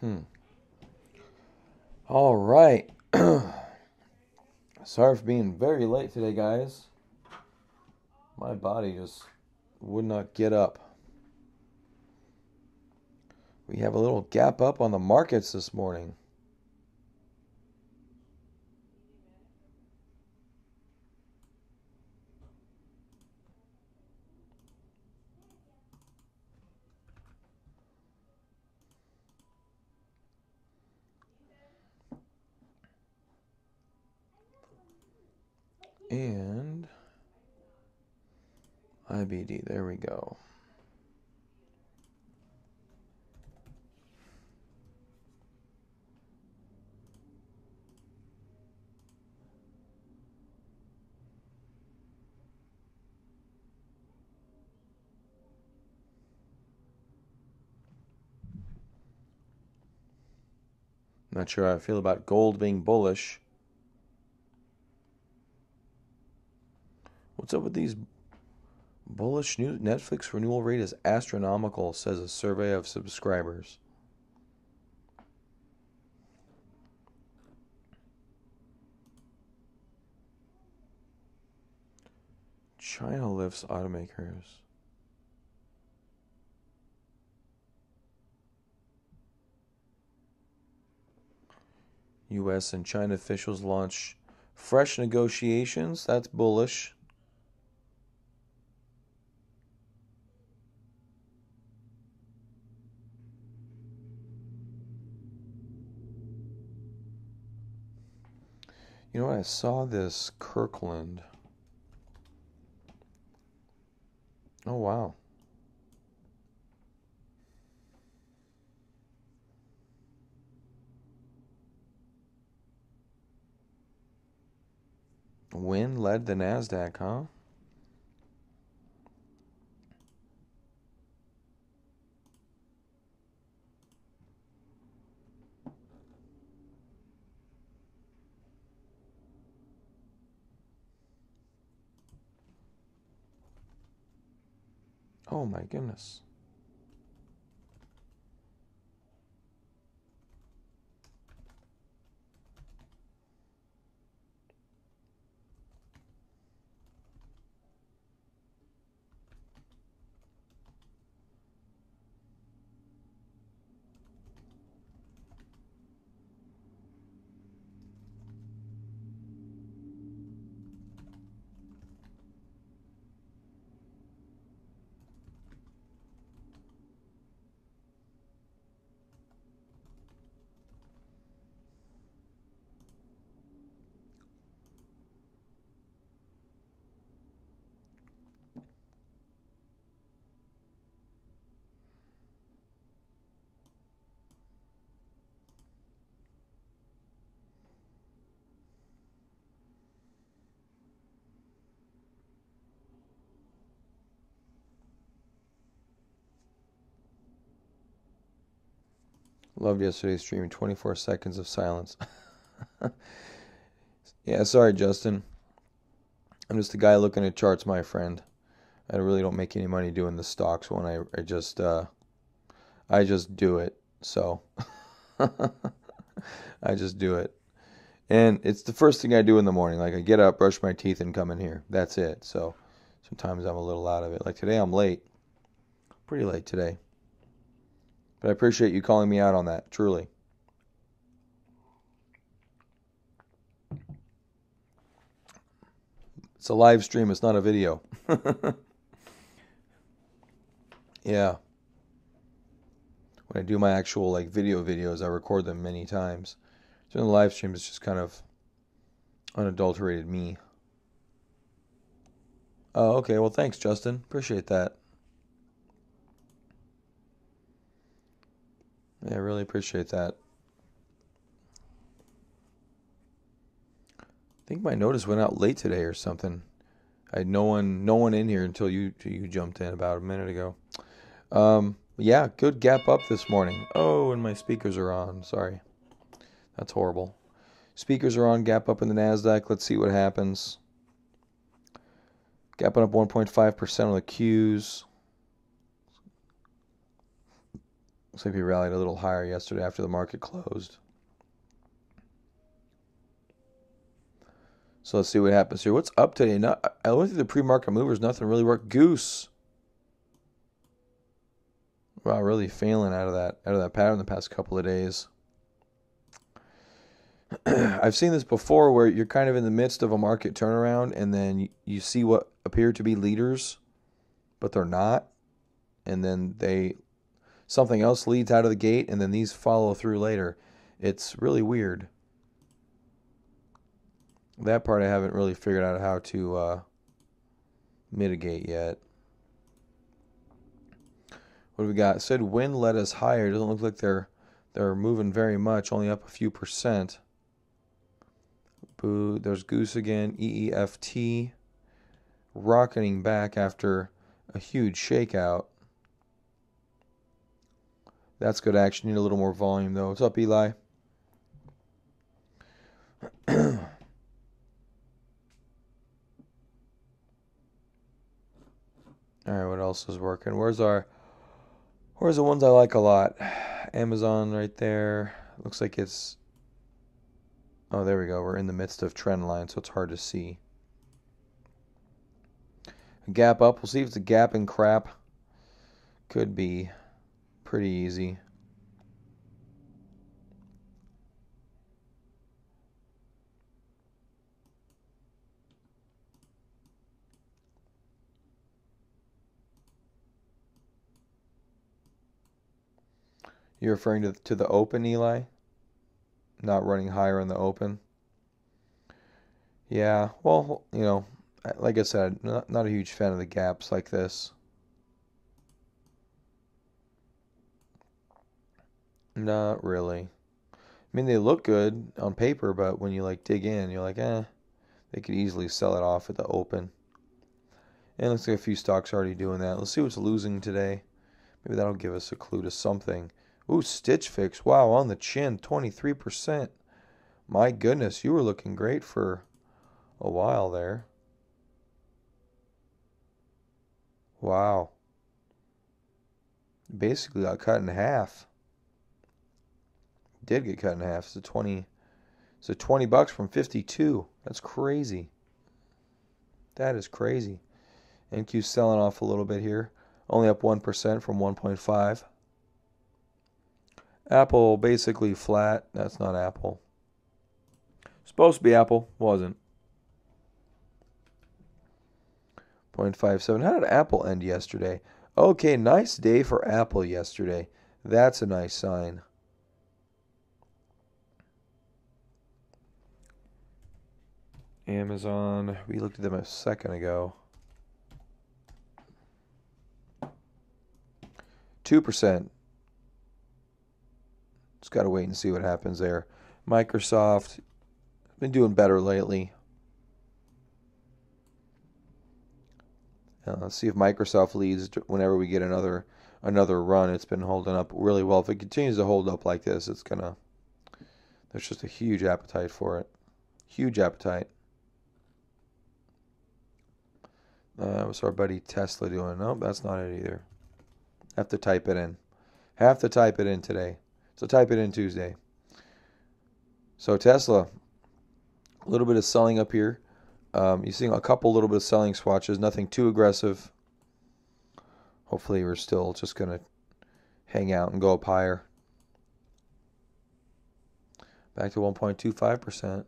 Hmm. All right. Sorry for being very late today, guys. My body just would not get up. We have a little gap up on the markets this morning. And IBD, there we go. Not sure how I feel about gold being bullish. What's up with these bullish news? Netflix renewal rate is astronomical, says a survey of subscribers. China lifts automakers. U.S. and China officials launch fresh negotiations. That's bullish. You know what? I saw this Kirkland. Oh, wow. Win led the NASDAQ, huh? Oh, my goodness. Loved yesterday's stream. 24 seconds of silence. Yeah, sorry, Justin. I'm just a guy looking at charts, my friend. I really don't make any money doing the stocks one. I just do it. So I just do it. And it's the first thing I do in the morning. Like I get up, brush my teeth, and come in here. That's it. So sometimes I'm a little out of it. Like today I'm late. Pretty late today. But I appreciate you calling me out on that, truly. It's a live stream, it's not a video. Yeah. When I do my actual like videos, I record them many times. So in the live stream, it's just kind of unadulterated me. Oh, okay. Well, thanks, Justin. Appreciate that. Yeah, I really appreciate that. I think my notice went out late today or something. I had no one in here until you jumped in about a minute ago. Yeah, good gap up this morning. Oh, and my speakers are on. Sorry. That's horrible. Speakers are on, gap up in the NASDAQ. Let's see what happens. Gapping up 1.5% on the Qs. Looks like we rallied a little higher yesterday after the market closed. So let's see what happens here. What's up today? I went through the pre-market movers. Nothing really worked. Goose. Wow, really failing out of that pattern the past couple of days. I've seen this before where you're kind of in the midst of a market turnaround and then you see what appear to be leaders, but they're not. And then something else leads out of the gate and then these follow through later. It's really weird. That part I haven't really figured out how to mitigate yet. What do we got? It said wind led us higher. Doesn't look like they're moving very much, only up a few percent. Boo, there's Goose again. EEFT rocketing back after a huge shakeout. That's good action. Need a little more volume though. What's up, Eli? Alright, what else is working? Where's the ones I like a lot? Amazon right there. Looks like it's... Oh, there we go. We're in the midst of trend line, so it's hard to see. A gap up. We'll see if it's a gap in crap. Could be pretty easy. You're referring to the open, Eli? Not running higher in the open? Yeah, well, like I said, not a huge fan of the gaps like this. Not really. I mean, they look good on paper, but when you dig in, you're like, they could easily sell it off at the open. And it looks like a few stocks are already doing that. Let's see what's losing today. Maybe that'll give us a clue to something. Ooh, Stitch Fix. Wow, on the chin, 23%. My goodness, you were looking great for a while there. Wow. Basically got cut in half. Did get cut in half. So 20 bucks from 52. That's crazy. That is crazy. NQ selling off a little bit here. Only up 1% from 1.5. Apple basically flat. That's not Apple. Supposed to be Apple. Wasn't. 0.57. How did Apple end yesterday? Okay, nice day for Apple yesterday. That's a nice sign. Amazon. We looked at them a second ago. 2%. Just got to wait and see what happens there. Microsoft been doing better lately. Let's see if Microsoft leads whenever we get another run. It's been holding up really well. If it continues to hold up like this, it's gonna. There's just a huge appetite for it. Huge appetite. What's our buddy Tesla doing? Nope, that's not it either. Have to type it in. Have to type it in today. So type it in Tuesday. So Tesla, a little bit of selling up here. You're seeing a little bit of selling swatches. Nothing too aggressive. Hopefully we're still just going to hang out and go up higher. Back to 1.25%.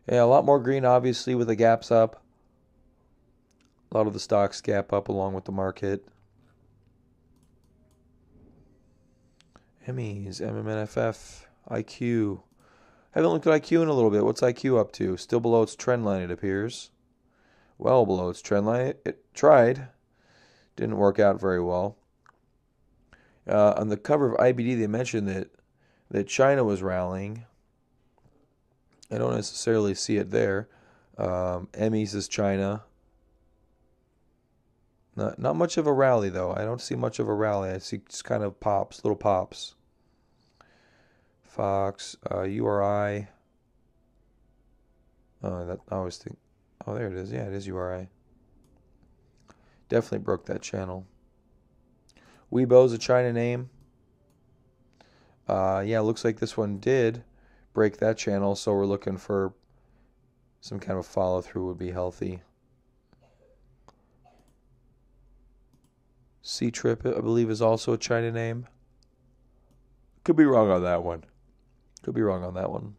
Yeah, a lot more green, obviously, with the gaps up. A lot of the stocks gap up along with the market. Emmys, MMNFF, IQ. Haven't looked at IQ in a little bit. What's IQ up to? Still below its trend line, it appears. Well below its trend line. It tried. Didn't work out very well. On the cover of IBD, they mentioned that China was rallying. I don't necessarily see it there. Emmys is China. Not much of a rally, though. I don't see much of a rally. I see just kind of pops, little pops. Fox, URI. I always think. Oh, there it is. Yeah, it is URI. Definitely broke that channel. Weibo's a China name. Yeah, looks like this one did break that channel, so we're looking for some kind of follow through would be healthy. C-Trip, I believe, is also a China name. Could be wrong on that one. Could be wrong on that one.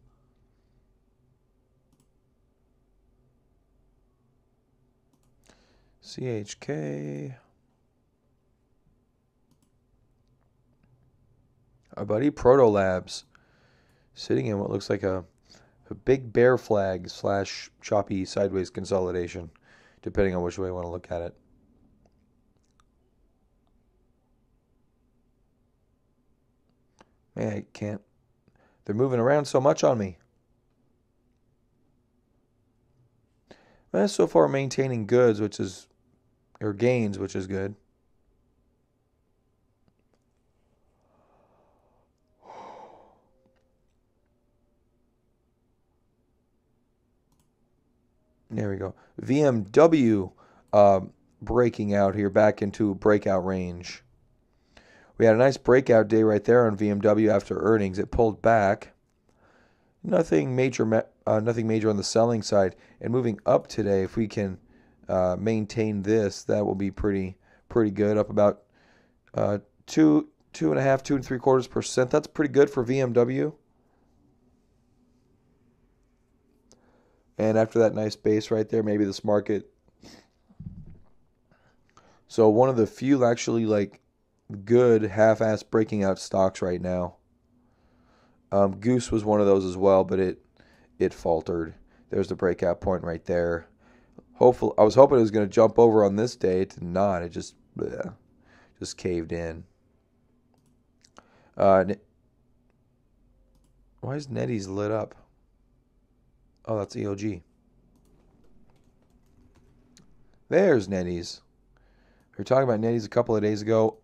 CHK. Our buddy Proto Labs sitting in what looks like a big bear flag / choppy sideways consolidation, depending on which way you want to look at it. Man, I can't. They're moving around so much on me. Well, so far maintaining goods, or gains, which is good. There we go. VMW breaking out here back into breakout range. We had a nice breakout day right there on VMW after earnings. It pulled back. Nothing major on the selling side. And moving up today, if we can maintain this, that will be pretty good. Up about 2.5, 2.75%. That's pretty good for VMW. And after that nice base right there, maybe this market. So one of the few actually like good half-ass breaking out stocks right now. Goose was one of those as well, but it faltered. There's the breakout point right there. I was hoping it was going to jump over on this day. It did not. It just caved in. Why is Netties lit up? Oh, that's EOG. There's Netties. We were talking about Netties a couple of days ago.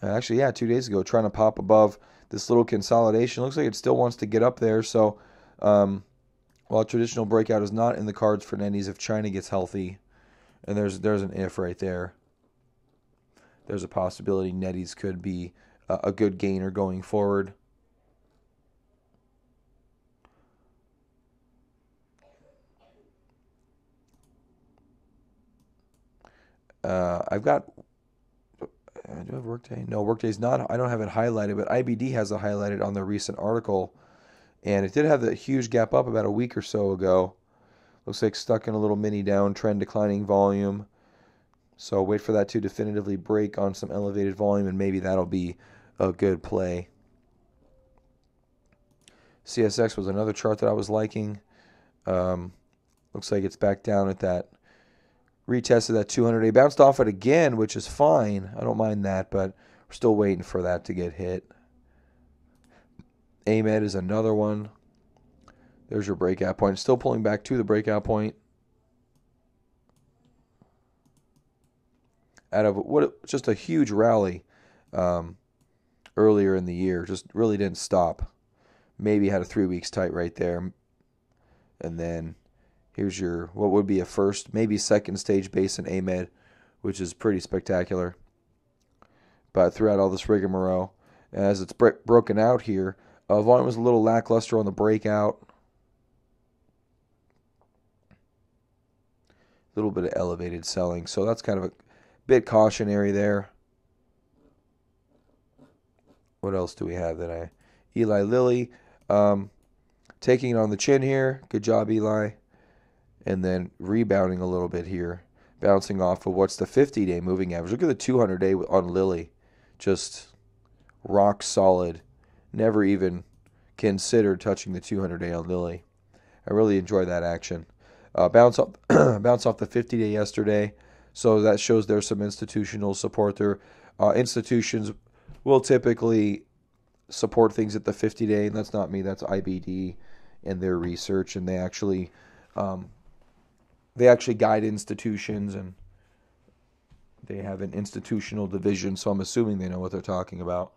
Actually, yeah, 2 days ago, trying to pop above this little consolidation. Looks like it still wants to get up there. So, while a traditional breakout is not in the cards for Netties, if China gets healthy, and there's an if right there, there's a possibility Netties could be a good gainer going forward. I've got. Do I have Workday? No, Workday's not. I don't have it highlighted, but IBD has it highlighted on the recent article, and it did have that huge gap up about a week or so ago. Looks like stuck in a little mini downtrend, declining volume. So wait for that to definitively break on some elevated volume, and maybe that'll be a good play. CSX was another chart that I was liking. Looks like it's back down at that. Retested that 200-day. Bounced off it again, which is fine. I don't mind that, but we're still waiting for that to get hit. AMED is another one. There's your breakout point. Still pulling back to the breakout point. Out of just a huge rally earlier in the year. Just really didn't stop. Maybe had a 3 weeks tight right there. And then here's your, what would be a first, maybe second stage base in AMED, which is pretty spectacular. But throughout all this rigmarole, as it's broken out here, volume was a little lackluster on the breakout. A little bit of elevated selling. So that's kind of a bit cautionary there. What else do we have that Eli Lilly, taking it on the chin here. Good job, Eli. And then rebounding a little bit here. Bouncing off of what's the 50-day moving average. Look at the 200-day on Lilly. Just rock solid. Never even considered touching the 200-day on Lilly. I really enjoy that action. Bounce off the 50-day yesterday. So that shows there's some institutional support there. Institutions will typically support things at the 50-day, and that's not me. That's IBD and their research, and they actually guide institutions, and they have an institutional division. So I'm assuming they know what they're talking about.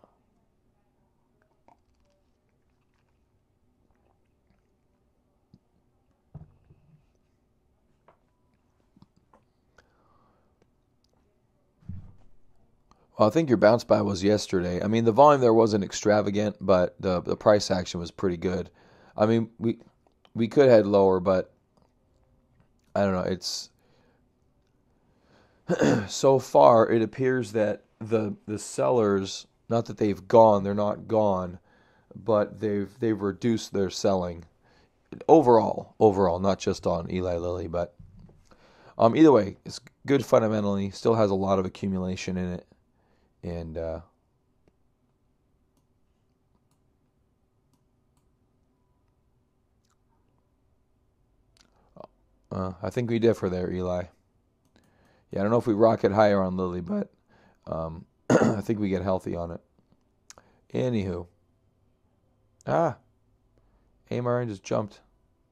Well, I think your bounce buy was yesterday. I mean, the volume there wasn't extravagant, but the price action was pretty good. I mean, we could head lower, but I don't know. It's so far it appears that the sellers, not that they've gone, they're not gone, but they've reduced their selling overall, not just on Eli Lilly, but either way, it's good fundamentally. Still has a lot of accumulation in it, and I think we differ there, Eli. Yeah, I don't know if we rocket higher on Lilly, but I think we get healthy on it. Anywho, ah, AMRN just jumped.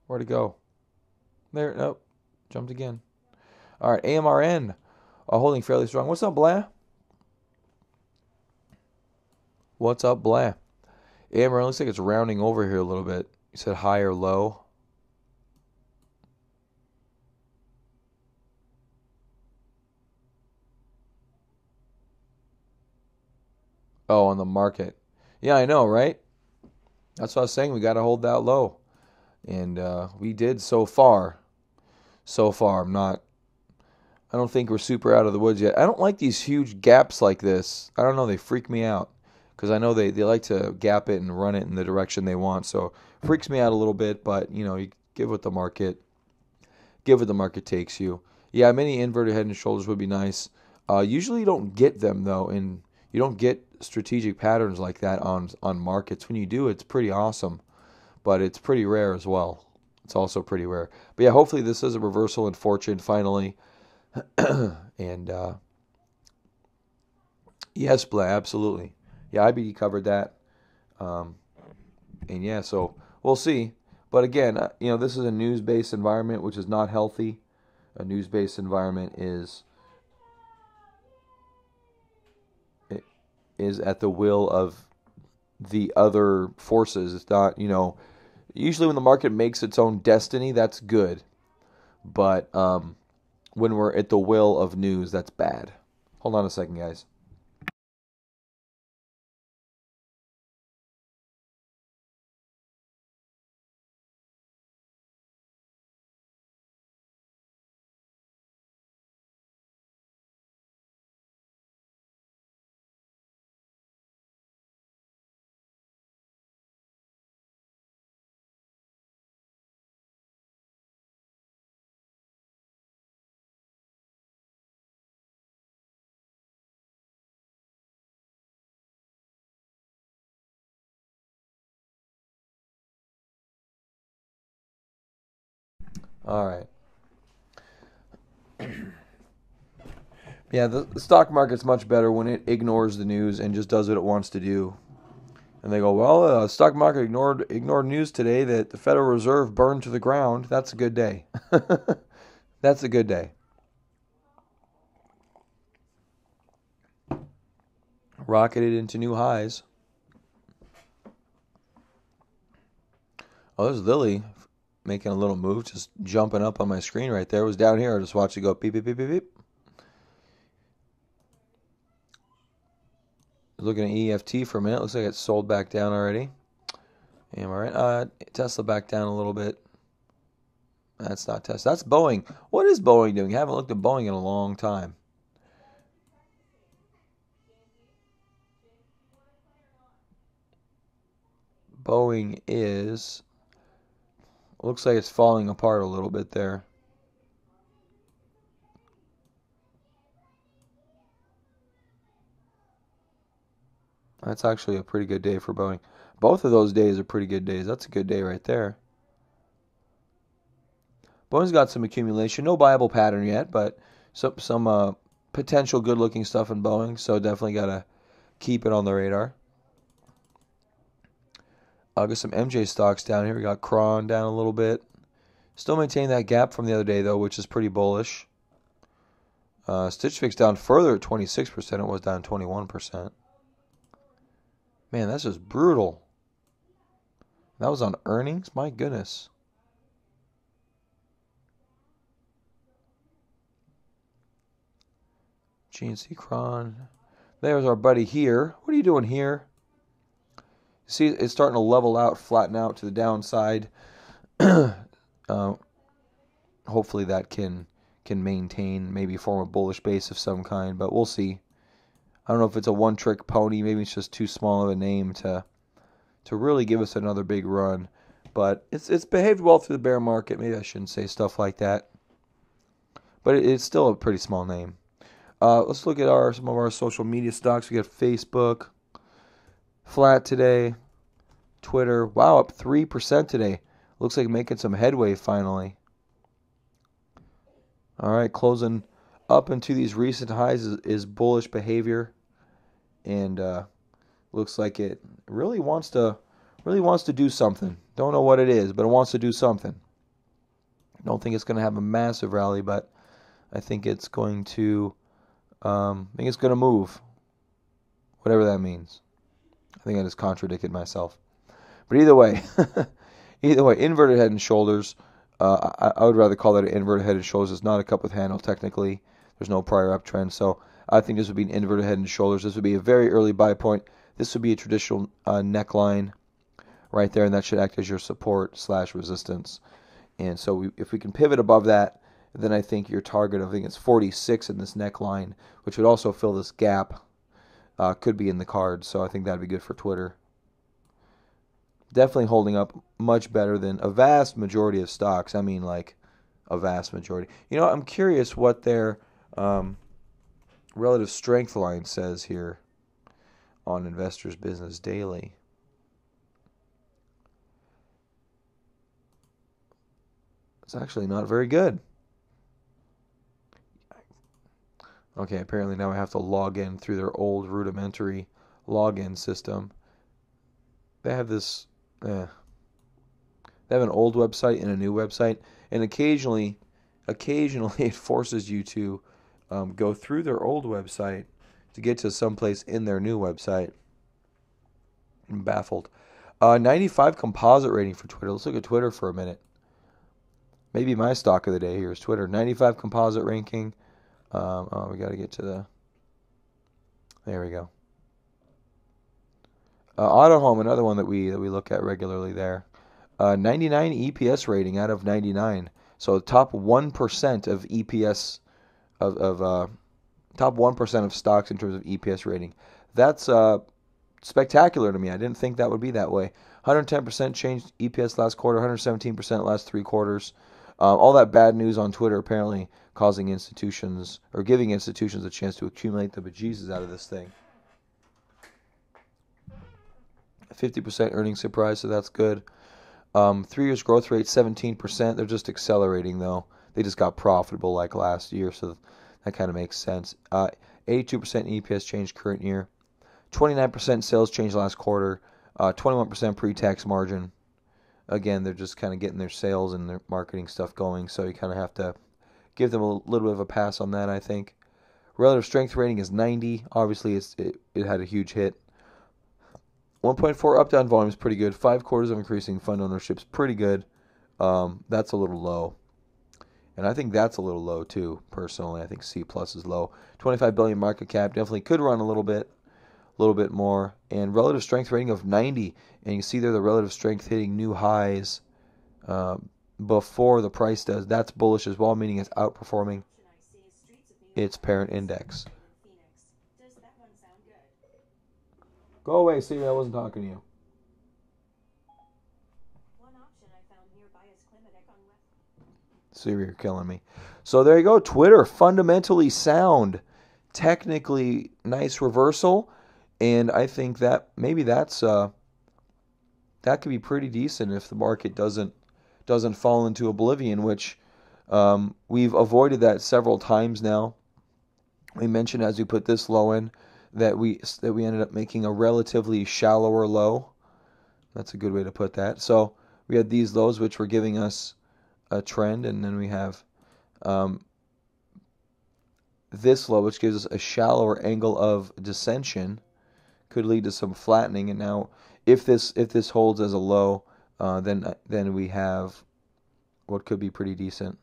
Where'd it go? There, nope, jumped again. All right, AMRN holding fairly strong. What's up, Blah? What's up, Blah? AMRN looks like it's rounding over here a little bit. You said high or low? Oh, on the market. Yeah, I know, right? That's what I was saying. We got to hold that low, and we did so far. So far, I'm not. I don't think we're super out of the woods yet. I don't like these huge gaps like this. I don't know. They freak me out because I know they like to gap it and run it in the direction they want. So freaks me out a little bit. But you give what the market takes you. Yeah, many inverted head and shoulders would be nice. Usually you don't get them though, and you don't get strategic patterns like that on markets. When you do, it's pretty awesome, but it's pretty rare as well. It's also pretty rare. But yeah, hopefully this is a reversal in fortune finally. And yes, Blah, absolutely. Yeah, IBD covered that. Um, and yeah, so we'll see. But again, this is a news-based environment, which is not healthy. A news-based environment is at the will of the other forces. It's not, usually when the market makes its own destiny, that's good. But when we're at the will of news, that's bad. Hold on a second, guys. All right. Yeah, the stock market's much better when it ignores the news and just does what it wants to do. And they go, well, stock market ignored news today that the Federal Reserve burned to the ground. That's a good day. That's a good day. Rocketed into new highs. Oh, there's Lilly making a little move, just jumping up on my screen right there. It was down here. I just watched it go beep, beep, beep, beep, beep. Looking at EFT for a minute. Looks like it's sold back down already. Am I right? Tesla back down a little bit. That's not Tesla. That's Boeing. What is Boeing doing? I haven't looked at Boeing in a long time. Boeing looks like it's falling apart a little bit there. That's actually a pretty good day for Boeing. Both of those days are pretty good days. That's a good day right there. Boeing's got some accumulation. No Bible pattern yet, but some potential good-looking stuff in Boeing. So definitely got to keep it on the radar. Got some MJ stocks down here. We got Cron down a little bit. Still maintaining that gap from the other day, though, which is pretty bullish. Stitch Fix down further at 26%. It was down 21%. Man, that's just brutal. That was on earnings? My goodness. GNC Cron. There's our buddy here. What are you doing here? See, it's starting to level out, flatten out to the downside. Hopefully that can maintain, maybe form a bullish base of some kind, but we'll see. I don't know if it's a one-trick pony. Maybe it's just too small of a name to really give us another big run. But it's behaved well through the bear market. Maybe I shouldn't say stuff like that. But it's still a pretty small name. Let's look at some of our social media stocks. We got Facebook, flat today. Twitter, wow, up 3% today. Looks like making some headway finally. All right, closing up into these recent highs is bullish behavior, and looks like it really wants to do something. Don't know what it is, but it wants to do something. Don't think it's going to have a massive rally, but I think it's going to move, whatever that means. I think I just contradicted myself. But either way, inverted head and shoulders. I would rather call that an inverted head and shoulders. It's not a cup with handle technically. There's no prior uptrend, so I think this would be an inverted head and shoulders. This would be a very early buy point. This would be a traditional neckline right there, and that should act as your support / resistance. And so if we can pivot above that, then I think your target, I think it's 46 in this neckline, which would also fill this gap, could be in the cards. So I think that'd be good for Twitter. Definitely holding up much better than a vast majority of stocks. I mean, like a vast majority. You know, I'm curious what their relative strength line says here on Investors Business Daily. It's actually not very good. Okay, apparently now I have to log in through their old rudimentary login system. They have this. They have an old website and a new website, and occasionally it forces you to go through their old website to get to someplace in their new website. I'm baffled. 95 composite rating for Twitter. Let's look at Twitter for a minute. Maybe my stock of the day here is Twitter. 95 composite ranking. We got to get to the. There we go. AutoHome, another one that we look at regularly there. 99 EPS rating out of 99. So top 1% of EPS top 1% of stocks in terms of EPS rating. That's spectacular to me. I didn't think that would be that way. 110% changed EPS last quarter, 117% last 3 quarters. All that bad news on Twitter apparently causing institutions or giving institutions a chance to accumulate the bejesus out of this thing. 50% earnings surprise, so that's good. 3 years growth rate, 17%. They're just accelerating, though. They just got profitable like last year, so that kind of makes sense. 82% EPS change current year. 29% sales change last quarter. 21% pre-tax margin. Again, they're just kind of getting their sales and their marketing stuff going, so you kind of have to give them a little bit of a pass on that, I think. Relative strength rating is 90. Obviously, it had a huge hit. 1.4 up-down volume is pretty good. 5 quarters of increasing fund ownership is pretty good. That's a little low. And I think that's a little low, too, personally. I think C plus is low. 25 billion market cap definitely could run a little bit more. And relative strength rating of 90. And you see there the relative strength hitting new highs before the price does. That's bullish as well, meaning it's outperforming its parent index. Go away, Stevie. I wasn't talking to you. Siri, you're killing me. So there you go. Twitter, fundamentally sound. Technically nice reversal. And I think that maybe that could be pretty decent if the market doesn't fall into oblivion, which we've avoided that several times now. We mentioned as we put this low in that we ended up making a relatively shallower low. That's a good way to put that. So we had these lows which were giving us a trend, and then we have this low which gives us a shallower angle of descension. Could lead to some flattening, and now if this holds as a low, then we have what could be pretty decent.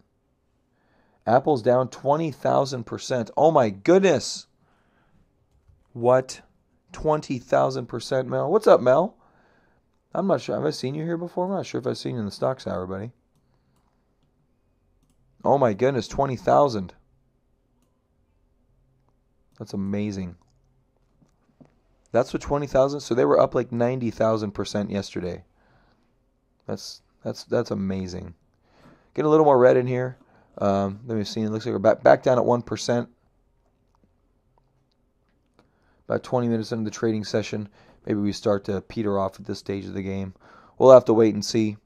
Apple's down 20,000%. Oh my goodness! What? 20,000%, Mel? What's up, Mel? I'm not sure. Have I seen you here before? I'm not sure if I've seen you in the stocks hour, buddy. Oh my goodness, 20,000. That's amazing. That's what 20,000. So they were up like 90,000% yesterday. That's amazing. Get a little more red in here. Let me see. It looks like we're back down at 1%. About 20 minutes into the trading session, maybe we start to peter off at this stage of the game. We'll have to wait and see.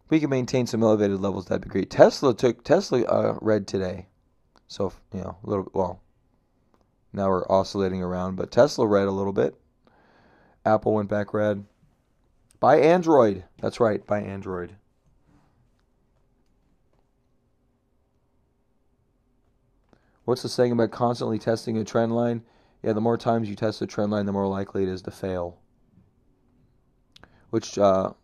If we can maintain some elevated levels, that'd be great. Tesla red today, so a little. Well, now we're oscillating around, but Tesla red a little bit. Apple went back red. Buy Android. That's right, buy Android. What's the saying about constantly testing a trend line? Yeah, the more times you test a trend line, the more likely it is to fail. Which trend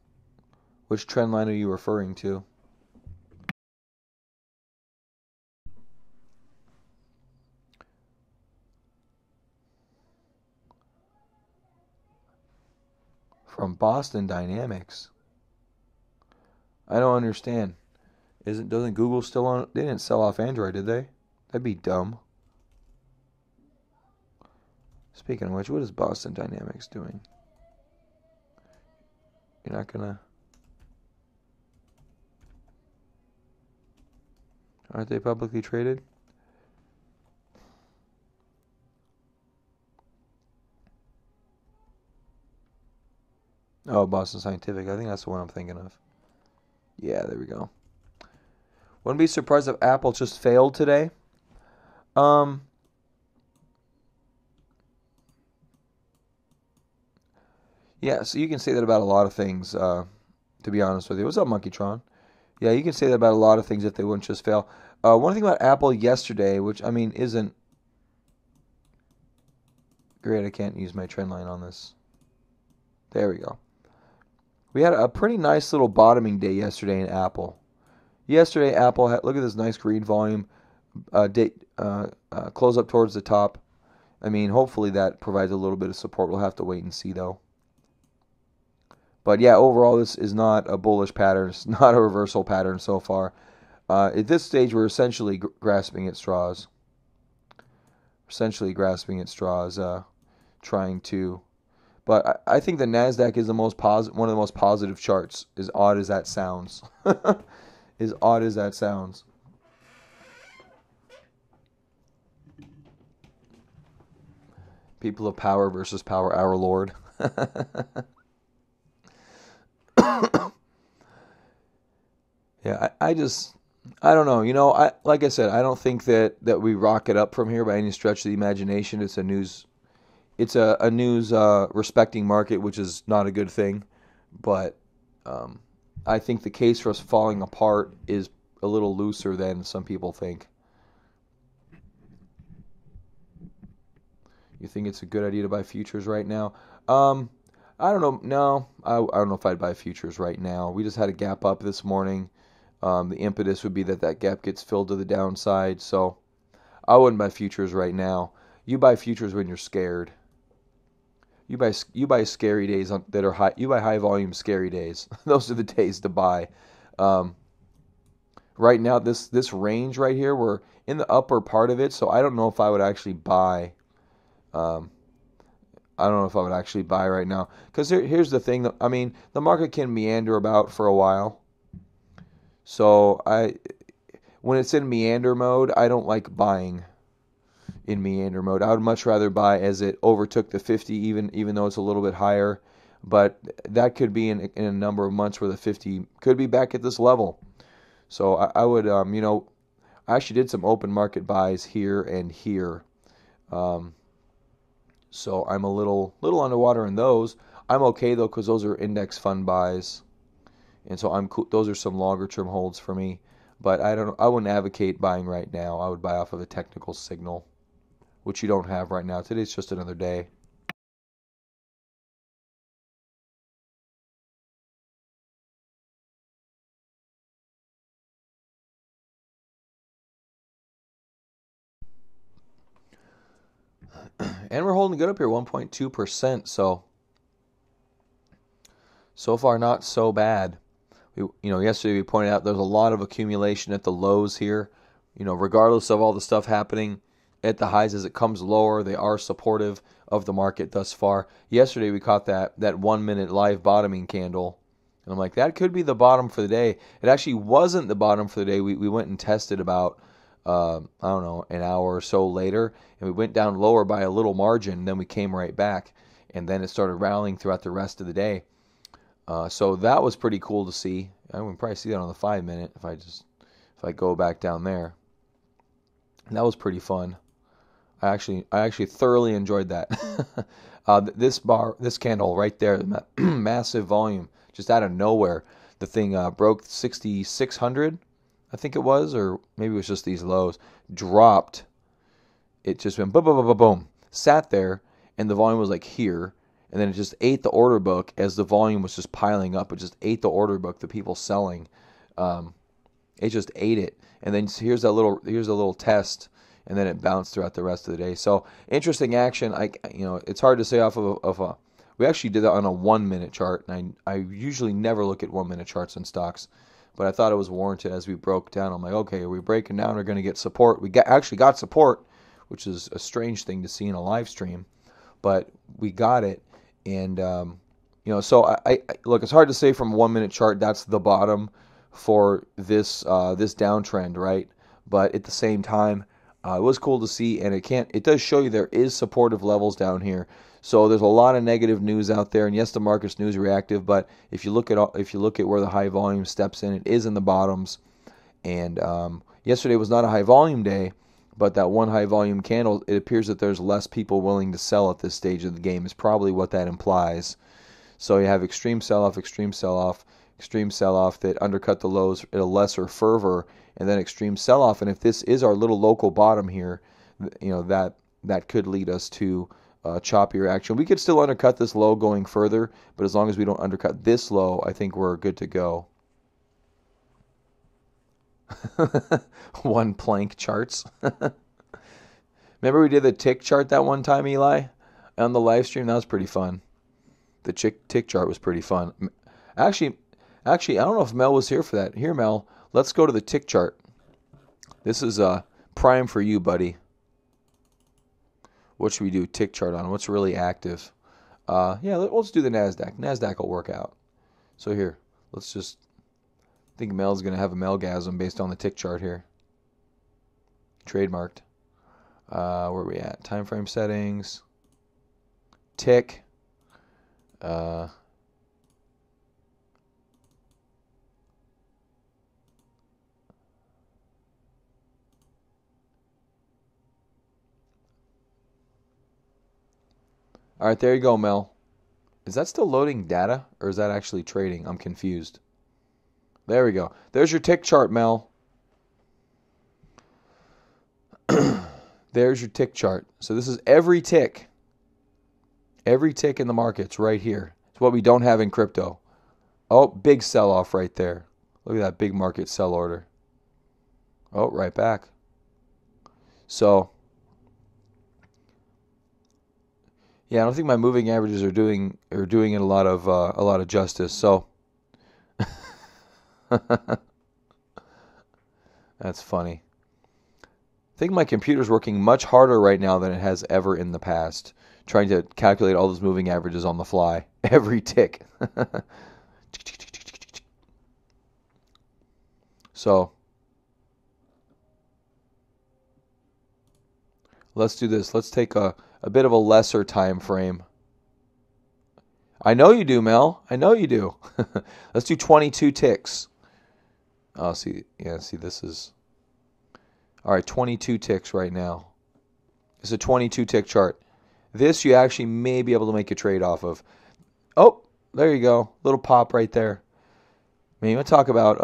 line are you referring to? From Boston Dynamics. I don't understand. Doesn't Google still on? They didn't sell off Android, did they? That'd be dumb. Speaking of which, what is Boston Dynamics doing? You're not gonna. Aren't they publicly traded? Oh, Boston Scientific. I think that's the one I'm thinking of. Yeah, there we go. Wouldn't be surprised if Apple just failed today. Yeah, so you can say that about a lot of things, to be honest with you. What's up, Monkeytron? Yeah, you can say that about a lot of things if they wouldn't just fail. One thing about Apple yesterday, which, I mean, isn't great. I can't use my trend line on this. There we go. We had a pretty nice little bottoming day yesterday in Apple. Yesterday, Apple had, look at this nice green volume, close up towards the top. I mean, hopefully that provides a little bit of support. We'll have to wait and see, though. But yeah, overall, this is not a bullish pattern. It's not a reversal pattern so far. At this stage, we're essentially grasping at straws. Trying to. But I think the Nasdaq is one of the most positive charts. As odd as that sounds, as odd as that sounds. People of power versus power, our Lord. Yeah, I don't know. Like I said, I don't think that we rocket up from here by any stretch of the imagination. It's a news respecting market, which is not a good thing. But I think the case for us falling apart is a little looser than some people think. You think it's a good idea to buy futures right now? I don't know. No, I don't know if I'd buy futures right now. We just had a gap up this morning. The impetus would be that gap gets filled to the downside. So I wouldn't buy futures right now. You buy futures when you're scared. You buy scary days that are high. You buy high volume scary days. Those are the days to buy. Right now, this range right here, we're in the upper part of it. So I don't know if I would actually buy. I don't know if I would actually buy right now, because here's the thing. I mean, the market can meander about for a while. So when it's in meander mode, I don't like buying in meander mode. I would much rather buy as it overtook the 50, even though it's a little bit higher. But that could be in a number of months where the 50 could be back at this level. So I would, I actually did some open market buys here and here. So I'm a little underwater in those. I'm okay though, because those are index fund buys, and so I'm cool. Those are some longer term holds for me. But I wouldn't advocate buying right now. I would buy off of a technical signal, which you don't have right now. Today's just another day. And we're holding good up here, 1.2%. So far not so bad. Yesterday we pointed out there's a lot of accumulation at the lows here. Regardless of all the stuff happening at the highs as it comes lower, they are supportive of the market thus far. Yesterday we caught that 1 minute live bottoming candle. And I'm like, that could be the bottom for the day. It actually wasn't the bottom for the day. We went and tested about, I don't know, an hour or so later. And we went down lower by a little margin. And then we came right back. And then it started rallying throughout the rest of the day. So that was pretty cool to see. I would probably see that on the 5 minute if I go back down there. And that was pretty fun. I actually thoroughly enjoyed that. This candle right there, massive volume, just out of nowhere. The thing broke 6,600, I think it was, or maybe it was just these lows. Dropped. It just went boom, boom, boom, boom, boom. Sat there, and the volume was like here. And then it just ate the order book as the volume was just piling up. It just ate the order book, the people selling. It just ate it. And then here's a little test, and then it bounced throughout the rest of the day. So interesting action. It's hard to say off of a. We actually did that on a 1 minute chart, and I usually never look at 1 minute charts in stocks, but I thought it was warranted as we broke down. I'm like, okay, are we breaking down? We're going to get support. We actually got support, which is a strange thing to see in a live stream, but we got it. And so I look. It's hard to say from a 1 minute chart that's the bottom for this downtrend, right? But at the same time, it was cool to see, and it does show you there is supportive levels down here. So there's a lot of negative news out there, and yes, the market's news reactive. But if you look at where the high volume steps in, it is in the bottoms. And yesterday was not a high volume day, but that one high volume candle, it appears that there's less people willing to sell at this stage of the game. Is probably what that implies. So you have extreme sell-off, extreme sell-off, extreme sell-off that undercut the lows at a lesser fervor, and then extreme sell-off. And if this is our little local bottom here, that could lead us to choppier action. We could still undercut this low going further, but as long as we don't undercut this low, I think we're good to go. One plank charts. Remember we did the tick chart that one time, Eli, on the live stream? That was pretty fun. The tick chart was pretty fun. Actually, I don't know if Mel was here for that. Here, Mel, let's go to the tick chart. This is prime for you, buddy. What should we do? Tick chart on. What's really active? Let's do the NASDAQ. NASDAQ will work out. So here, let's just. I think Mel's going to have a Melgasm based on the tick chart here. Trademarked. Where are we at? Time frame settings. Tick. All right, there you go, Mel. Is that still loading data, or is that actually trading? I'm confused. There we go. There's your tick chart, Mel. There's your tick chart. So this is every tick. Every tick in the markets right here. It's what we don't have in crypto. Oh, big sell-off right there. Look at that big market sell order. Oh, right back. So, yeah, I don't think my moving averages are doing it a lot of justice. So. That's funny. I think my computer's working much harder right now than it has ever in the past, trying to calculate all those moving averages on the fly. Every tick. So, let's do this. Let's take a bit of a lesser time frame. I know you do, Mel. I know you do. Let's do 22 ticks. Oh, see, this is... All right, 22 ticks right now. It's a 22 tick chart. This you actually may be able to make a trade off of. Oh, there you go. Little pop right there. Man, you want to talk about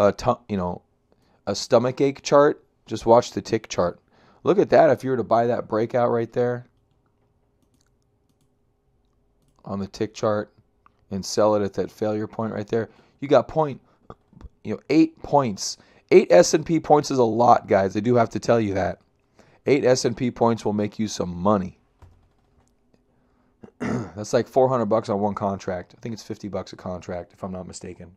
a stomach ache chart? Just watch the tick chart. Look at that. If you were to buy that breakout right there on the tick chart and sell it at that failure point right there, you got 8 points. 8 S&P points is a lot, guys. I do have to tell you that. 8 S&P points will make you some money. That's like $400 on one contract. I think it's $50 a contract, if I'm not mistaken.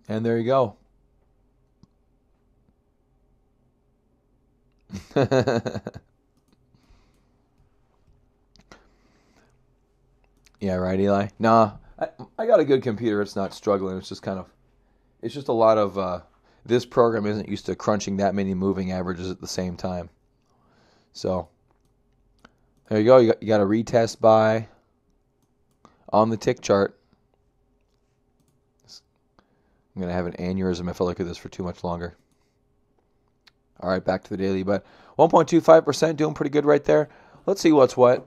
And there you go. Yeah, right, Eli. Nah, I got a good computer. It's not struggling. It's just it's just a lot of. This program isn't used to crunching that many moving averages at the same time. So there you go. You got a retest buy on the tick chart. I'm gonna have an aneurysm if I look at this for too much longer. All right, back to the daily, but 1.25% doing pretty good right there. Let's see what's what.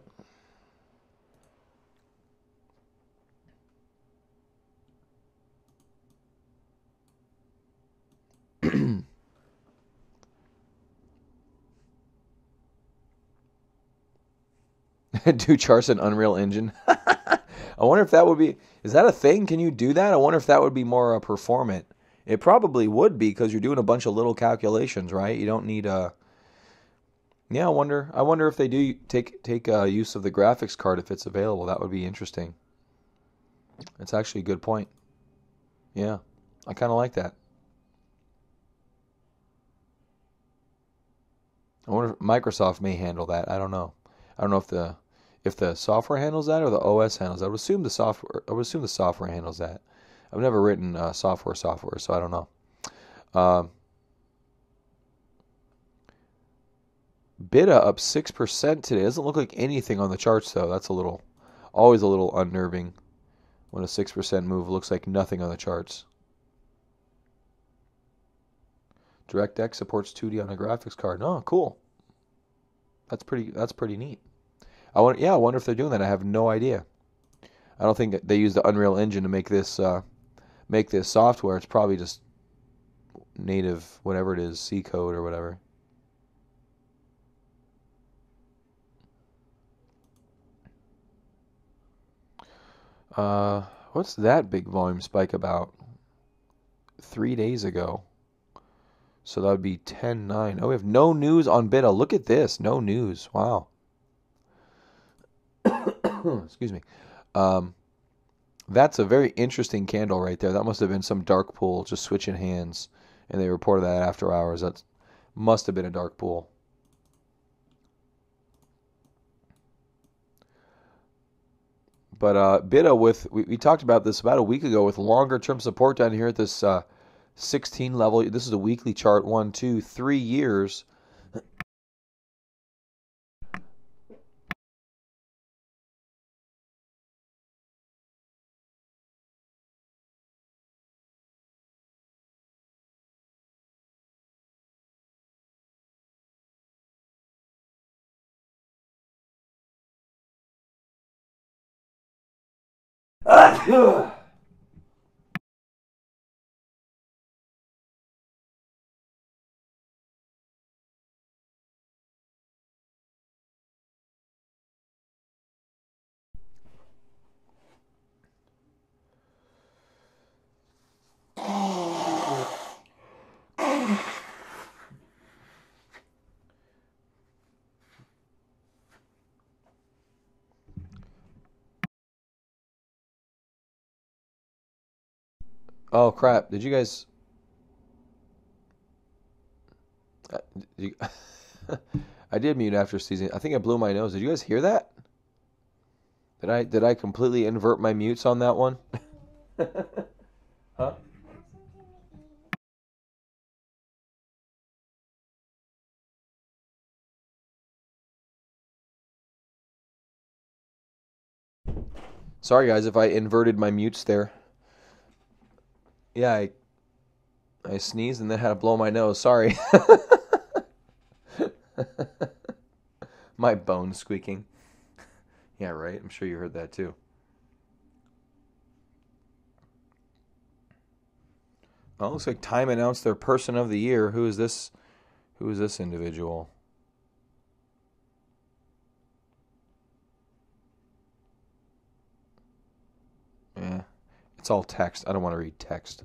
Do charts in Unreal Engine. I wonder if that would be. Is that a thing? Can you do that? I wonder if that would be more performant. It probably would be because you're doing a bunch of little calculations, right? You don't need a. Yeah, I wonder. I wonder if they do take use of the graphics card if it's available. That would be interesting. It's actually a good point. Yeah, I kind of like that. I wonder if Microsoft may handle that. I don't know. I don't know if the software handles that or the OS handles that. I would assume the software. I would assume the software handles that. I've never written software, so I don't know. Um, BIDA up 6% today. Doesn't look like anything on the charts though. That's always a little unnerving when a 6% move looks like nothing on the charts. DirectX supports 2D on a graphics card. Oh, cool. That's pretty neat. I wonder if they're doing that. I have no idea. I don't think they use the Unreal Engine to make this software. It's probably just native whatever it is, C code or whatever. What's that big volume spike about? 3 days ago. So that would be 10-9. Oh, we have no news on BIDA. Look at this. No news. Wow. Excuse me. Um, that's a very interesting candle right there. That must have been some dark pool just switching hands. And they reported that after hours. That must have been a dark pool. But BIDA we talked about this about a week ago with longer term support down here at this 16 level. This is a weekly chart. 1, 2, 3 years. Oh crap! Did you guys? uh, Did you, I did mute after season. I think I blew my nose. Did you guys hear that? Did I completely invert my mutes on that one? Huh? Sorry guys if I inverted my mutes there. Yeah, I sneezed and then had to blow my nose. Sorry. My bones squeaking. Yeah, right. I'm sure you heard that too. Well, it looks like Time announced their person of the year. Who is this? Who is this individual? Yeah, it's all text. I don't want to read text.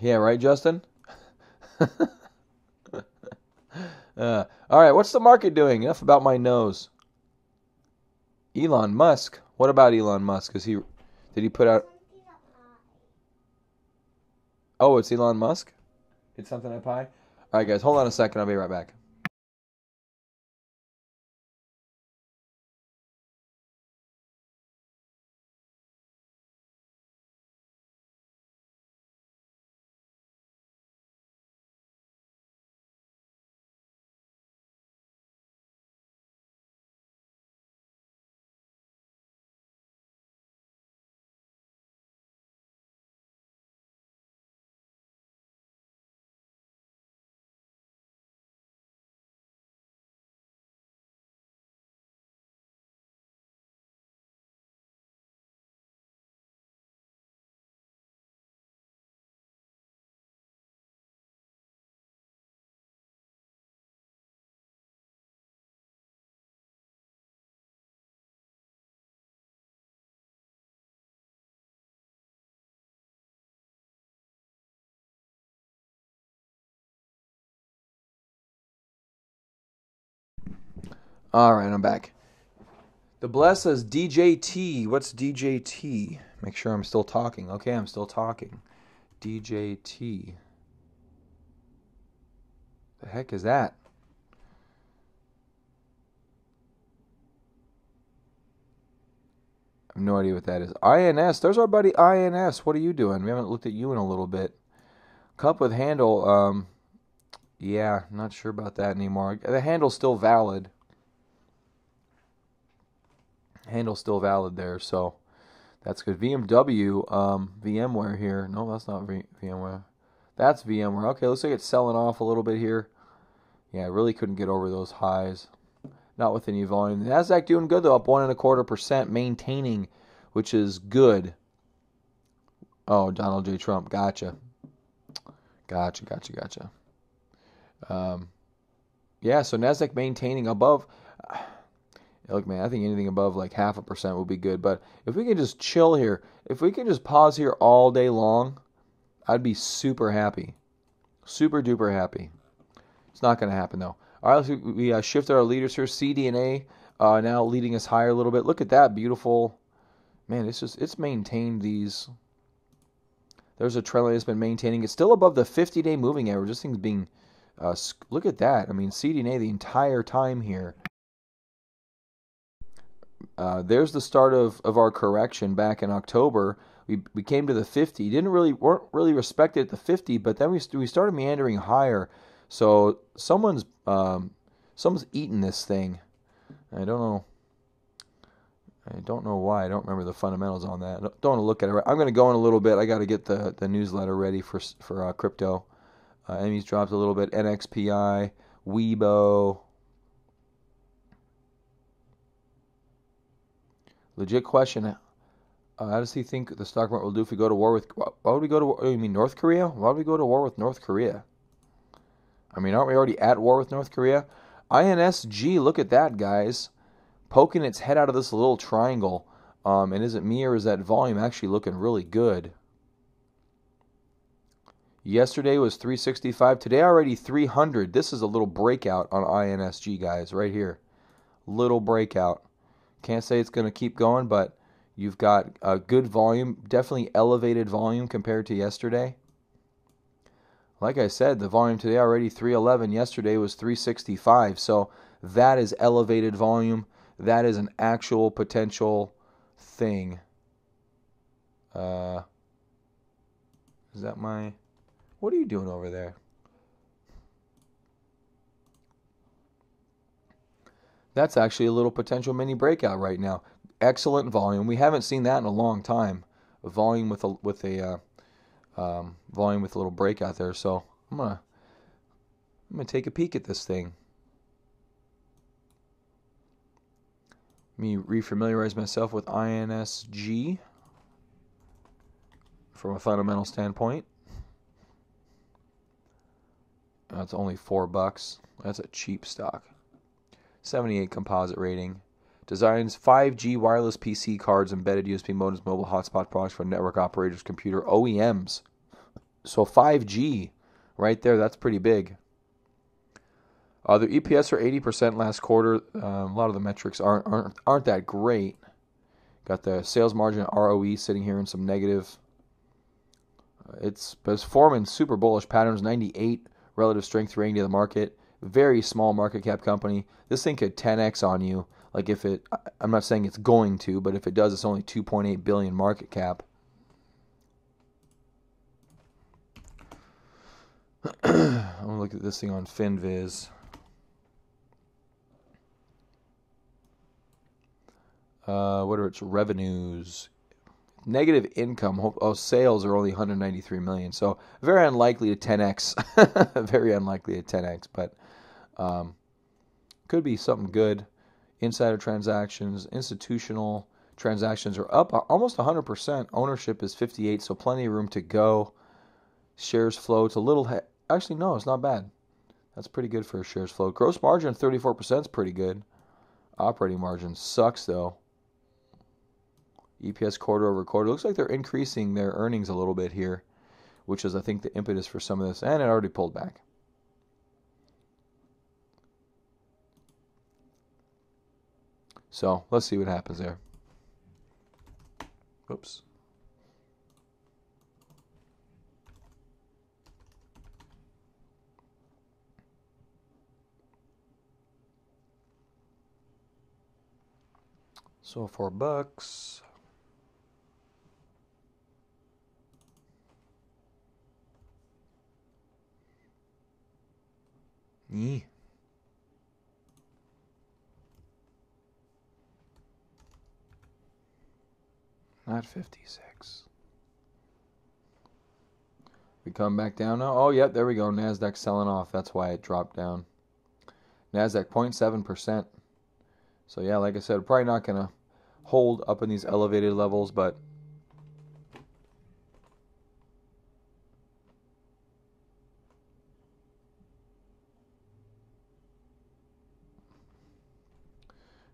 Yeah, right, Justin? All right, what's the market doing? Enough about my nose. Elon Musk. What about Elon Musk? Did he put out? Oh, it's Elon Musk. It's something at pie. All right, guys, hold on a second. I'll be right back. All right, I'm back. The Bless says DJT. What's DJT? Make sure I'm still talking. Okay, I'm still talking. DJT. The heck is that? I have no idea what that is. INS. There's our buddy INS. What are you doing? We haven't looked at you in a little bit. Cup with handle. Yeah, not sure about that anymore. The handle's still valid. Handle's still valid there, so that's good. VMW, VMware here. No, that's not VMware. That's VMware. Okay, looks like it's selling off a little bit here. Yeah, I really couldn't get over those highs. Not with any volume. The Nasdaq doing good though, up 1.25%, maintaining, which is good. Oh, Donald J. Trump. Gotcha. Yeah, so Nasdaq maintaining above. Look, man, I think anything above like 0.5% will be good. But if we can just chill here, if we can just pause here all day long, I'd be super happy. Super duper happy. It's not going to happen, though. All right, we shifted our leaders here. CDNA now leading us higher a little bit. Look at that. Beautiful. Man, it's maintained these. There's a trend line that's been maintaining. It's still above the 50-day moving average. This thing's being, look at that. I mean, CDNA the entire time here. There's the start of our correction back in October. We came to the 50. Weren't really respected at the 50, but then we started meandering higher. So someone's eating this thing. I don't know why. I don't remember the fundamentals on that. Don't want to look at it. I'm going to go in a little bit. I got to get the newsletter ready for crypto. Emmy's dropped a little bit. NXPI, Weibo. Legit question. How does he think the stock market will do if we go to war with? Why would we go to war? You mean North Korea? Why would we go to war with North Korea? I mean, aren't we already at war with North Korea? INSG, look at that, guys. Poking its head out of this little triangle. And is it me or is that volume actually looking really good? Yesterday was 365. Today already 300. This is a little breakout on INSG, guys, right here. Little breakout. Can't say it's going to keep going, but you've got a good volume, definitely elevated volume compared to yesterday. Like I said, the volume today already 311. Yesterday was 365. So that is elevated volume. That is an actual potential thing. Is that my... What are you doing over there? That's actually a little potential mini breakout right now. Excellent volume. We haven't seen that in a long time. A volume with a little breakout there. So I'm gonna take a peek at this thing. Let me refamiliarize myself with INSG from a fundamental standpoint. That's only $4. That's a cheap stock. 78 composite rating. Designs 5G wireless PC cards, embedded USB modems, mobile hotspot products for network operators, computer OEMs. So 5G right there, that's pretty big. Their EPS are 80% last quarter. A lot of the metrics aren't that great. Got the sales margin, ROE, sitting here in some negative. It's forming super bullish patterns. 98 relative strength rating to the market. Very small market cap company. This thing could 10x on you. Like if it, I'm not saying it's going to, but if it does, it's only 2.8 billion market cap. I'm gonna look at this thing on FinViz. What are its revenues? Negative income. Oh, sales are only 193 million. So very unlikely to 10x. Very unlikely to 10x, but could be something good. Insider transactions, institutional transactions are up almost 100%. Ownership is 58, so plenty of room to go. Shares float a little. Actually, no, it's not bad. That's pretty good for a shares float. Gross margin 34% is pretty good. Operating margin sucks though. EPS quarter over quarter. Looks like they're increasing their earnings a little bit here, which is, I think, the impetus for some of this. And it already pulled back. So let's see what happens there. Oops. So $4. Yeah. Not 56. We come back down now. Oh, yep, there we go. NASDAQ selling off. That's why it dropped down. NASDAQ 0.7%. So, yeah, like I said, probably not going to hold up in these elevated levels, but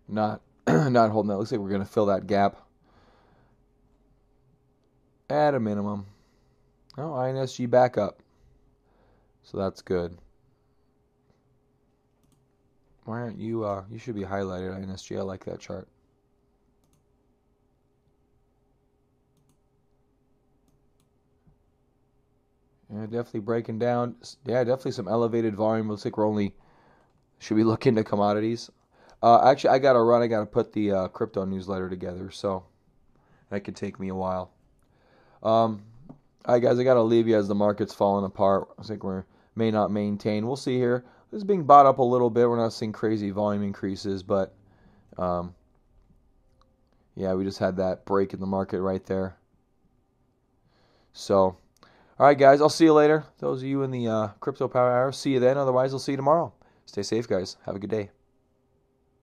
not not holding that. Looks like we're going to fill that gap at a minimum. Oh, INSG back up. So that's good. Why aren't you, you should be highlighted, INSG. I like that chart. Yeah, definitely breaking down. Yeah, definitely some elevated volume. Looks like we're only, should we look into commodities? Actually, I got to run. I got to put the crypto newsletter together, so that could take me a while. All right, guys, I got to leave you as the market's falling apart. I think we may not maintain. We'll see here. This is being bought up a little bit. We're not seeing crazy volume increases, but yeah, we just had that break in the market right there. So, all right, guys, I'll see you later. Those of you in the Crypto Power Hour, see you then. Otherwise, I'll see you tomorrow. Stay safe, guys. Have a good day.